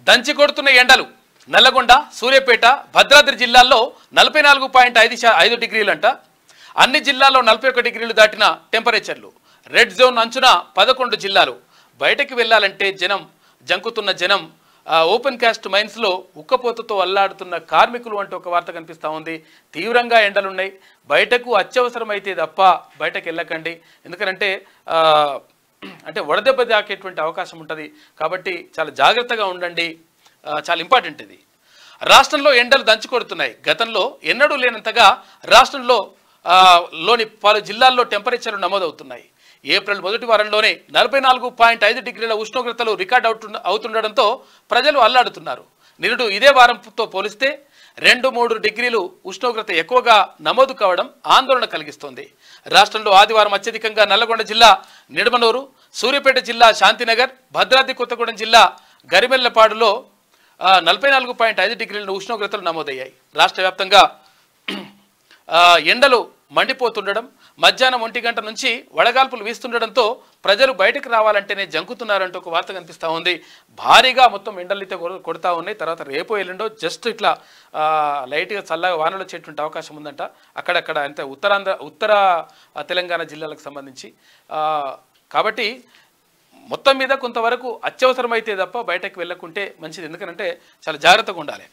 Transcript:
దంచి కొడుతున్న ఎండలు నల్లగొండ సూర్యాపేట భద్రాద్రి జిల్లాల్లో 44.5 డిగ్రీలంట అన్ని జిల్లాల్లో 41 డిగ్రీలు దాటిన టెంపరేచర్లు రెడ్ జోన్ అంచున 11 జిల్లాలు బయటకి వెళ్ళాలంటే జంకుతున్న జనం ఓపెన్ కాస్ట్ మైన్స్ లో ఉక్కపోతతో అల్లాడుతున్న కార్మికులు అంటూ ఒక వార్త కనిపిస్తా ఉంది తీవ్రంగా ఎండలు ఉన్నాయి బయటకు అత్యవసరమైతే తప్ప బయటకు వెళ్ళకండి ఎందుకంటే అంటే వడదెబ్బ తాకేటువంటి అవకాశం ఉంటుంది కాబట్టి చాలా జాగ్రత్తగా ఉండండి చాలా ఇంపార్టెంట్ ఇది రాష్ట్రంలో ఎండలు దంచుకొడుతున్నాయి గతంలో ఎన్నడూ లేనంతగా రాష్ట్రంలో లోని పలు జిల్లాల్లో టెంపరేచర్లు నమోదవుతున్నాయి ఏప్రిల్ మొదటి వారంలోనే 44.5 డిగ్రీల ఉష్ణోగ్రతలు రికార్డ్ అవుతుండడంతో ప్రజలు అల్లాడుతున్నారు నిరుడు ఇదే వారంతో పోలిస్తే 2-3 డిగ్రీలు ఉష్ణోగ్రత ఎక్కువగా నమోదు కావడం ఆందోళన కలిగిస్తోంది రాష్ట్రంలో ఆదివారం అత్యధికంగా నల్లగొండ జిల్లా నిడమనూరు సూర్యాపేట జిల్లా శాంతినగర్ భద్రాద్రి కొత్తగూడెం జిల్లా గరిమెల్లపాడులో 44.5 డిగ్రీల ఉష్ణోగ్రతలు నమోదయ్యాయి రాష్ట్ర వ్యాప్తంగా ఎండలు మండిపోతుండడం మధ్యాహ్నం 1 గంట నుంచి వడగాల్పులు వీస్తుండడంతో ప్రజలు బయటకు రావాలంటేనే జంకుతున్నారంటూ ఒక వార్త కనిపిస్తూ ఉంది భారీగా మొత్తం ఎండలైతే కొడతా ఉన్నాయి తర్వాత రేపు ఎల్లుండో జస్ట్ ఇట్లా లైట్గా చల్లగా వానలు వచ్చేటువంటి అవకాశం ఉందంట అక్కడక్కడ అంటే ఉత్తర తెలంగాణ జిల్లాలకు సంబంధించి కాబట్టి మొత్తం మీద కొంతవరకు అత్యవసరమైతే తప్ప బయటకు వెళ్ళకుంటే మంచిది ఎందుకంటే చాలా జాగ్రత్తగా ఉండాలి